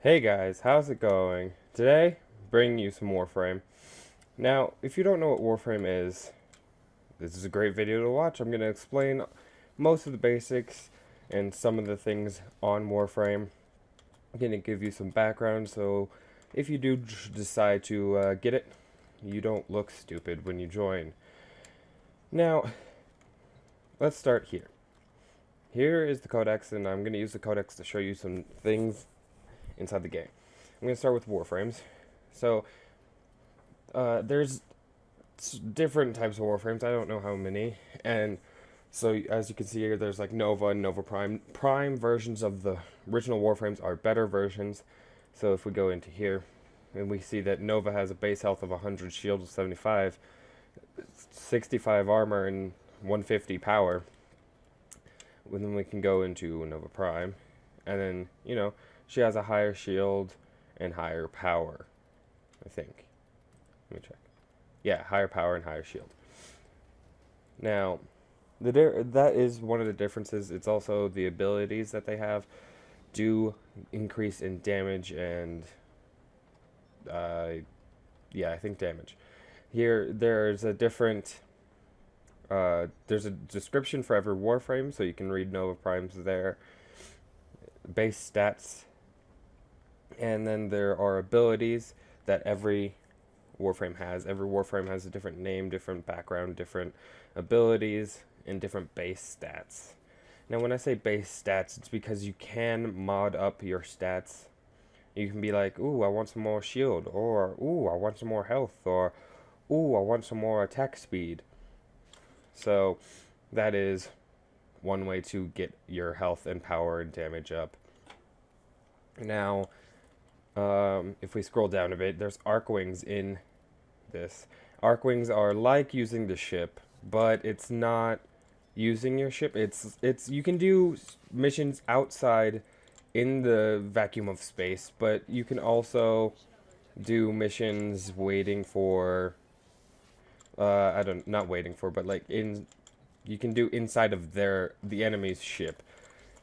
Hey guys, how's it going? Today, bringing you some Warframe. Now, if you don't know what Warframe is, this is a great video to watch. I'm going to explain most of the basics and some of the things on Warframe. I'm going to give you some background so if you do decide to get it, you don't look stupid when you join. Now, let's start here. Here is the codex, and I'm going to use the codex to show you some things inside the game. I'm going to start with Warframes. So, there's different types of Warframes. I don't know how many. And so, as you can see here, there's like Nova and Nova Prime. Prime versions of the original Warframes are better versions. So, if we go into here, and we see that Nova has a base health of 100, shield of 75, 65 armor, and 150 power. And then we can go into Nova Prime. And then, she has a higher shield and higher power, I think. Let me check. Yeah, higher power and higher shield. Now, that is one of the differences. It's also the abilities that they have do increase in damage and, yeah, I think damage. Here, there's a description for every Warframe, so you can read Nova Prime's there. Base stats. And then there are abilities that every Warframe has. Every Warframe has a different name, different background, different abilities, and different base stats. Now, when I say base stats, it's because you can mod up your stats. You can be like, ooh, I want some more shield, or ooh, I want some more health, or ooh, I want some more attack speed. So, that is one way to get your health and power and damage up. Now, if we scroll down a bit, there's arc wings in this. Arc wings are like using the ship, but it's not using your ship. It's you can do missions outside in the vacuum of space, but you can also do missions waiting for not waiting for, but like you can do inside of the enemy's ship.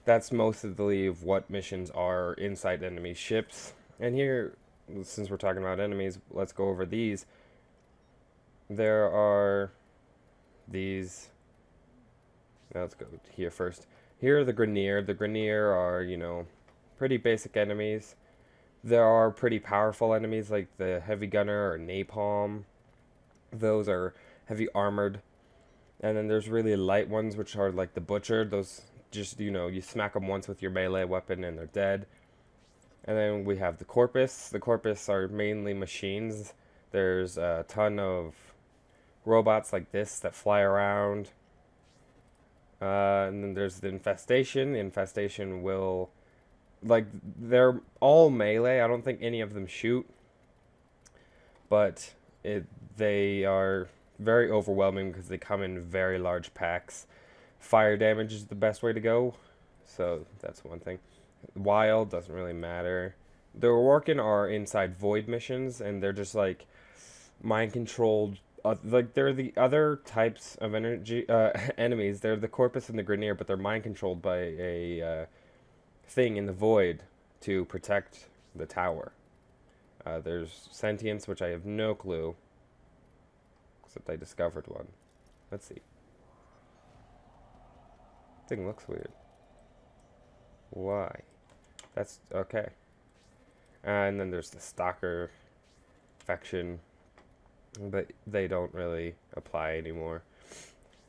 That's mostly of what missions are inside enemy ships. And here, since we're talking about enemies, let's go over these. There are these. Now let's go here first. Here are the Grineer. The Grineer are, pretty basic enemies. There are pretty powerful enemies like the Heavy Gunner or Napalm. Those are heavy armored. And then there's really light ones, which are like the Butcher. Those just, you smack them once with your melee weapon and they're dead. And then we have the Corpus. The Corpus are mainly machines. There's a ton of robots like this that fly around. And then there's the Infestation. The Infestation will... they're all melee. I don't think any of them shoot. But they are very overwhelming because they come in very large packs. Fire damage is the best way to go. So that's one thing. Wild doesn't really matter. The Workin are inside void missions, and they're just like mind controlled. They're the other types of enemies. They're the Corpus and the Grineer, but they're mind controlled by a thing in the void to protect the tower. There's sentience, which I have no clue, except I discovered one. Let's see. Thing looks weird. Why? That's okay. And then there's the Stalker faction, but they don't really apply anymore.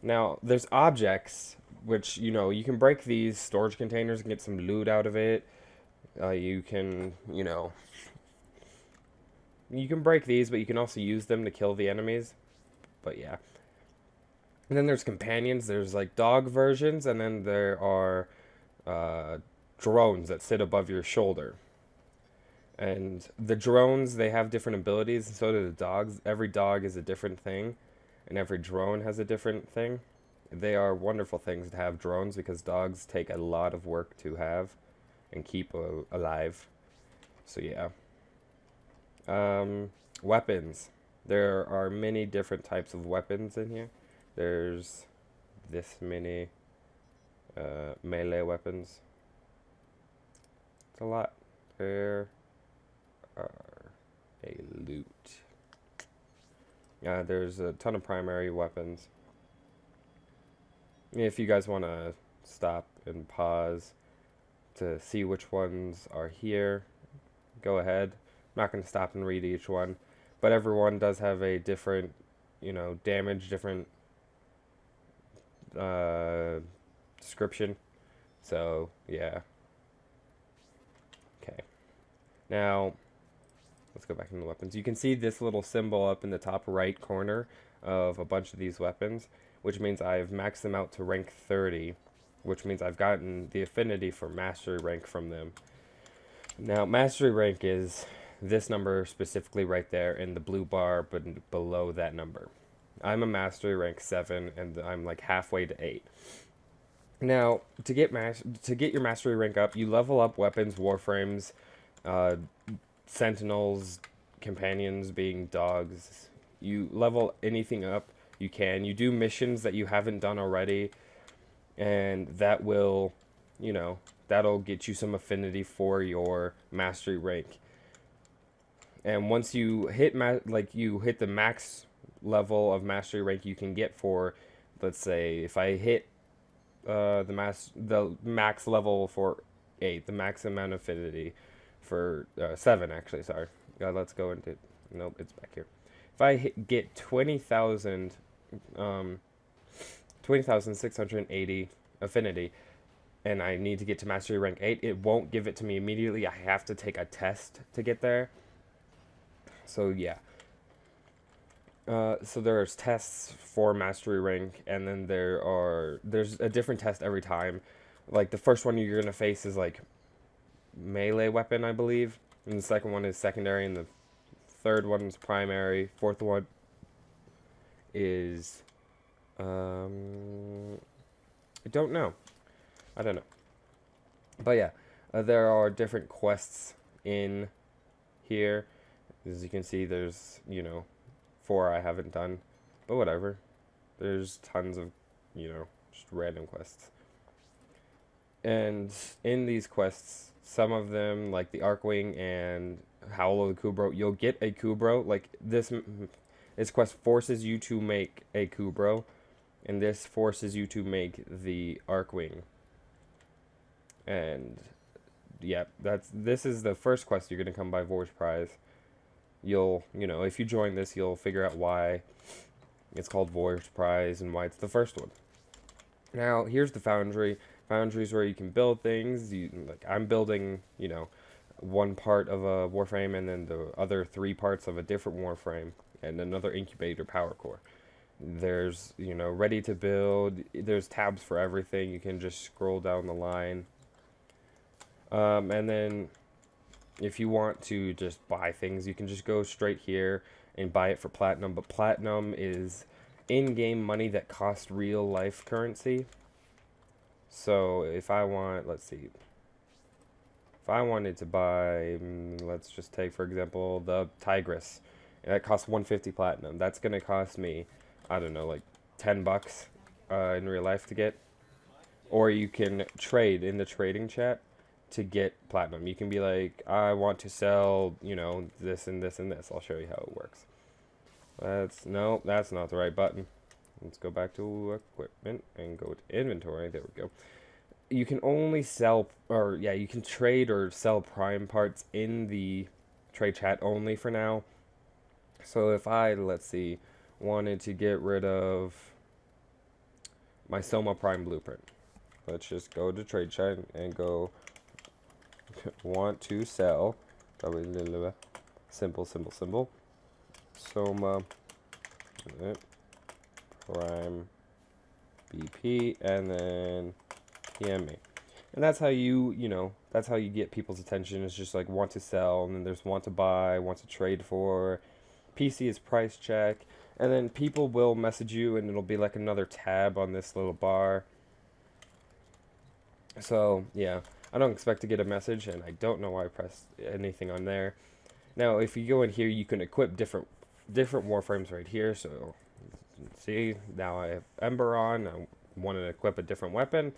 Now, there's objects, which, you can break these storage containers and get some loot out of it. You can, you can break these, but you can also use them to kill the enemies. But yeah. And then there's companions. There's like dog versions, and then there are drones that sit above your shoulder. And the drones, they have different abilities, and so do the dogs. Every dog is a different thing, and every drone has a different thing. They are wonderful things to have, drones, because dogs take a lot of work to have and keep alive. So yeah. Weapons. There are many different types of weapons in here. There's this many melee weapons. It's a lot. There, a loot. There's a ton of primary weapons. If you guys want to stop and pause to see which ones are here, go ahead. I'm not going to stop and read each one, but everyone does have a different, damage, different description. So, yeah. Okay. Now, let's go back into the weapons. You can see this little symbol up in the top right corner of a bunch of these weapons, which means I've maxed them out to rank 30, which means I've gotten the affinity for mastery rank from them. Now, mastery rank is this number specifically right there in the blue bar, but below that number. I'm a mastery rank 7, and I'm like halfway to 8. Now, to get your mastery rank up, you level up weapons, warframes, sentinels, companions being dogs. You level anything up you can. You do missions that you haven't done already, and that will, that'll get you some affinity for your mastery rank. And once you hit the max level of mastery rank you can get for, let's say, if I hit the max level for 8, the max amount of affinity for 7, actually, sorry. Let's go into, nope, it's back here. If I get 20,680 affinity, and I need to get to mastery rank 8, it won't give it to me immediately. I have to take a test to get there. So yeah. So there's tests for mastery rank, and then there's a different test every time. Like the first one you're gonna face is like melee weapon, I believe, and the second one is secondary, and the third one is primary. Fourth one is I don't know. But yeah, there are different quests in here. As you can see, there's 4 I haven't done, but whatever. There's tons of just random quests. And in these quests, some of them, like the Archwing and Howl of the Kubro, you'll get a Kubro. Like this quest forces you to make a Kubro, and this forces you to make the Archwing. And yeah, this is the first quest you're gonna come by Vor's Prize. You'll, if you join this, you'll figure out why it's called Vor's Prize and why it's the first one. Now, here's the Foundry. Foundry is where you can build things. I'm building, one part of a Warframe, and then the other 3 parts of a different Warframe, and another incubator power core. There's, ready to build. There's tabs for everything. You can just scroll down the line. And then if you want to just buy things, you can just go straight here and buy it for platinum. But platinum is in-game money that costs real life currency. So if I want, let's see, if I wanted to buy, let's just take for example the Tigress, and that costs 150 platinum. That's gonna cost me, I don't know, like $10 in real life to get. Or you can trade in the trading chat to get platinum. You can be like, I want to sell, this and this and this. I'll show you how it works. That's not the right button. Let's go back to equipment and go to inventory. There we go. You can only sell, you can trade or sell prime parts in the trade chat only for now. So if I, let's see, wanted to get rid of my Soma Prime Blueprint, let's just go to trade chat and go want to sell, simple, Soma Prime BP, and then PM me. And that's how that's how you get people's attention. It's just like want to sell, and then there's want to buy, want to trade for. PC is price check, and then people will message you, and it'll be like another tab on this little bar. So yeah, I don't expect to get a message, and I don't know why I pressed anything on there. Now, if you go in here, you can equip different Warframes right here. So see, now I have Ember on. I want to equip a different weapon.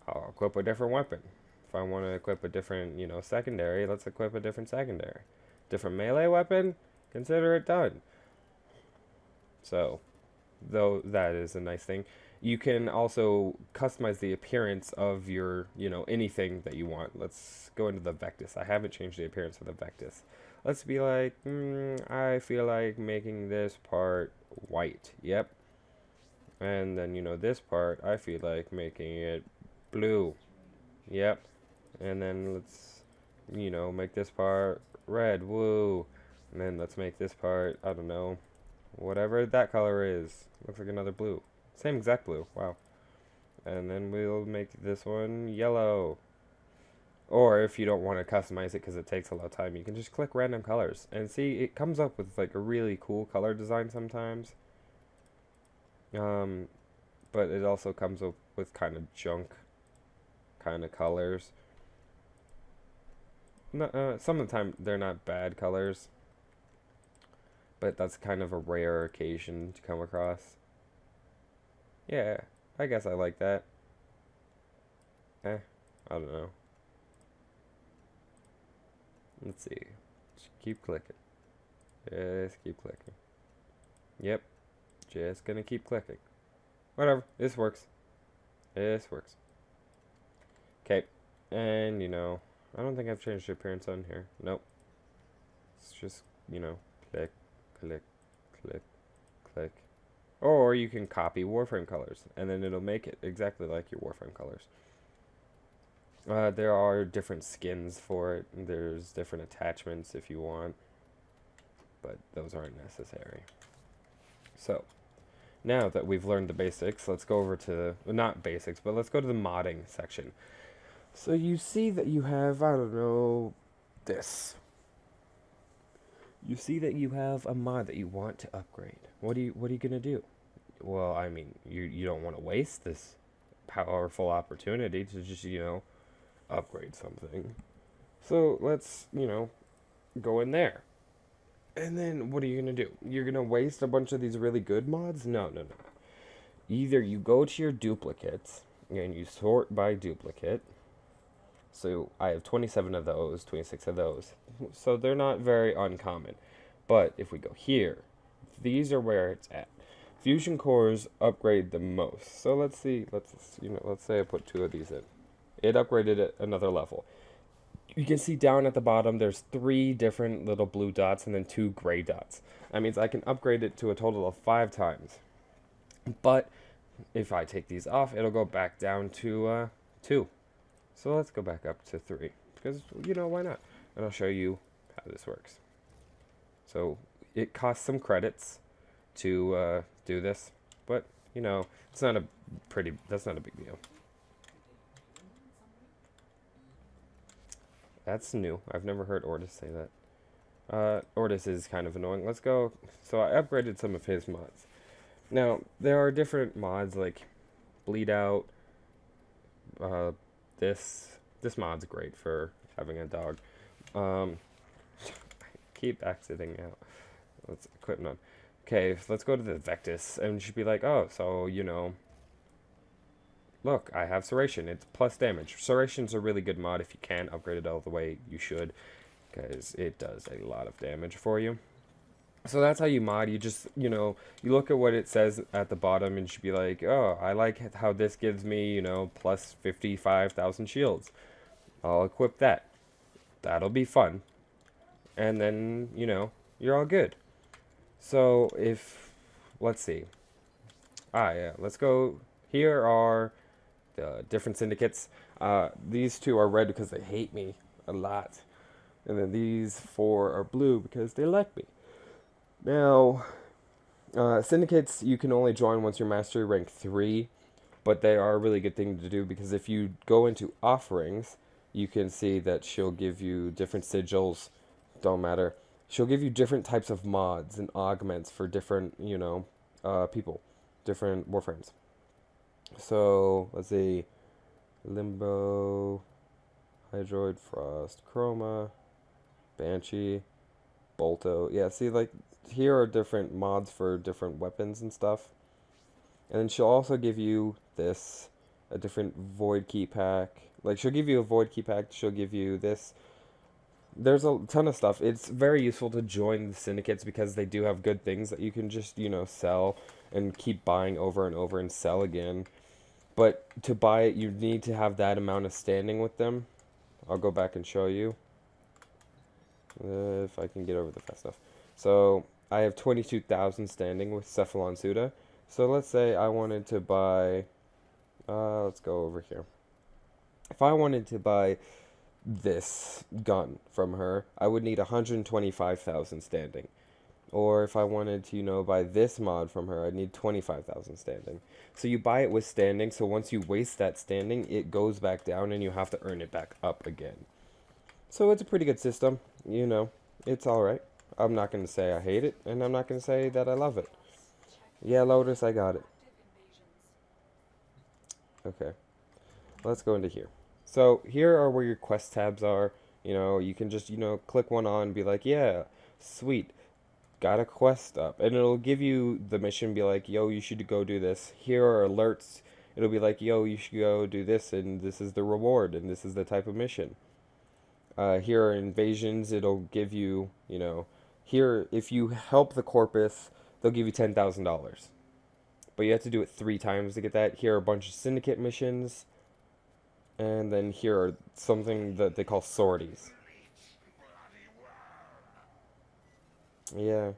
I'll equip a different weapon. If I want to equip a different, secondary, let's equip a different secondary. different melee weapon, consider it done. So, though that is a nice thing. You can also customize the appearance of your, anything that you want. Let's go into the Vectis. I haven't changed the appearance of the Vectis. Let's be like, I feel like making this part white. Yep. And then, this part, I feel like making it blue. Yep. And then let's, make this part red. Woo. And then let's make this part, I don't know, whatever that color is. Looks like another blue. Same exact blue. Wow. And then we'll make this one yellow. Or if you don't want to customize it because it takes a lot of time, you can just click random colors. And see, it comes up with like a really cool color design sometimes. But it also comes up with kind of junk kind of colors. Some of the time they're not bad colors, but that's kind of a rare occasion to come across. Yeah, I guess I like that. I don't know. Let's see. Just keep clicking. Just keep clicking. Yep. Just gonna keep clicking. Whatever. This works. This works. Okay. And, I don't think I've changed the appearance on here. Nope. It's just, click, click, click, click. Or you can copy Warframe colors, and then it'll make it exactly like your Warframe colors. There are different skins for it. There's different attachments if you want, but those aren't necessary. So, now that we've learned the basics, let's go over to, not basics, but let's go to the modding section. So you see that you have, I don't know, this. You see that you have a mod that you want to upgrade. What are you gonna do? Well, I mean, you don't want to waste this powerful opportunity to just, upgrade something. So let's, go in there. And then what are you gonna do? You're gonna waste a bunch of these really good mods? No. Either you go to your duplicates and you sort by duplicate. So I have 27 of those, 26 of those. So they're not very uncommon. But if we go here, these are where it's at. Fusion cores upgrade the most. So let's see, let's say I put 2 of these in. It upgraded it another level. You can see down at the bottom there's 3 different little blue dots and then 2 gray dots. That means I can upgrade it to a total of 5 times. But if I take these off, it'll go back down to 2. So let's go back up to 3, because, why not? And I'll show you how this works. So it costs some credits to do this, but, that's not a big deal. That's new. I've never heard Ortis say that. Ortis is kind of annoying. Let's go. So I upgraded some of his mods. Now, there are different mods like Bleed Out, this mod's great for having a dog. I keep exiting out. Let's quit on. Okay, so let's go to the Vectis, and you should be like, oh, so, look, I have Serration. It's plus damage. Serration's a really good mod. If you can upgrade it all the way, you should, because it does a lot of damage for you. So that's how you mod. You just, you look at what it says at the bottom and you should be like, oh, I like how this gives me, plus 55,000 shields. I'll equip that. That'll be fun. And then, you're all good. So let's see. Yeah, let's go. Here are the different syndicates. These 2 are red because they hate me a lot. And then these 4 are blue because they like me. Now, syndicates you can only join once you're mastery rank 3, but they are a really good thing to do because if you go into offerings, you can see that she'll give you different sigils, don't matter. She'll give you different types of mods and augments for different, people, different Warframes. So, let's see, Limbo, Hydroid, Frost, Chroma, Banshee, Bolto. Yeah, see, like, here are different mods for different weapons and stuff. And then she'll also give you this, a different Void Key Pack. Like, she'll give you a Void Key Pack, she'll give you this, there's a ton of stuff. It's very useful to join the syndicates because they do have good things that you can just, sell and keep buying over and over and sell again. But to buy it, you need to have that amount of standing with them. I'll go back and show you if I can get over the fast stuff. So I have 22,000 standing with Cephalon Suda. So let's say I wanted to buy, let's go over here. If I wanted to buy this gun from her, I would need 125,000 standing. Or if I wanted to, buy this mod from her, I'd need 25,000 standing. So you buy it with standing, so once you waste that standing, it goes back down and you have to earn it back up again. So it's a pretty good system, it's alright. I'm not going to say I hate it, and I'm not going to say that I love it. Yeah, Lotus, I got it. Okay, let's go into here. So here are where your quest tabs are. You can just, click one on and be like, yeah, sweet, got a quest up. And it'll give you the mission, be like, yo, you should go do this. Here are alerts. It'll be like, yo, you should go do this, and this is the reward, and this is the type of mission. Here are invasions. It'll give you, here, if you help the Corpus, they'll give you $10,000. But you have to do it 3 times to get that. Here are a bunch of syndicate missions. And then here are something that they call sorties. Yeah.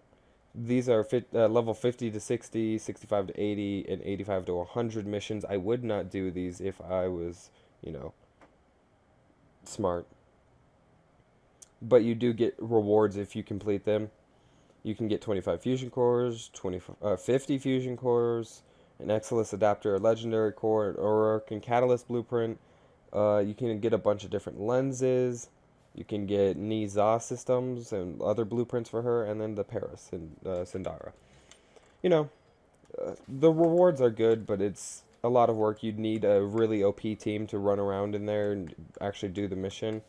These are level 50 to 60, 65 to 80, and 85 to 100 missions. I would not do these if I was, smart. But you do get rewards if you complete them. You can get 25 fusion cores, 50 fusion cores, an Exilus adapter, a legendary core, an Aurora and catalyst blueprint. You can get a bunch of different lenses. You can get Niza systems and other blueprints for her, and then the Paris and Sindara. The rewards are good, but it's a lot of work. You'd need a really OP team to run around in there and actually do the mission.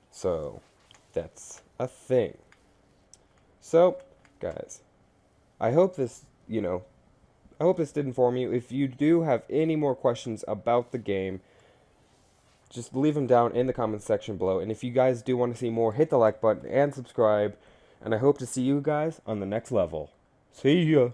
So, that's a thing. So, guys, I hope this, I hope this did inform you. If you do have any more questions about the game, just leave them down in the comments section below. And if you guys do want to see more, hit the like button and subscribe. And I hope to see you guys on the next level. See ya!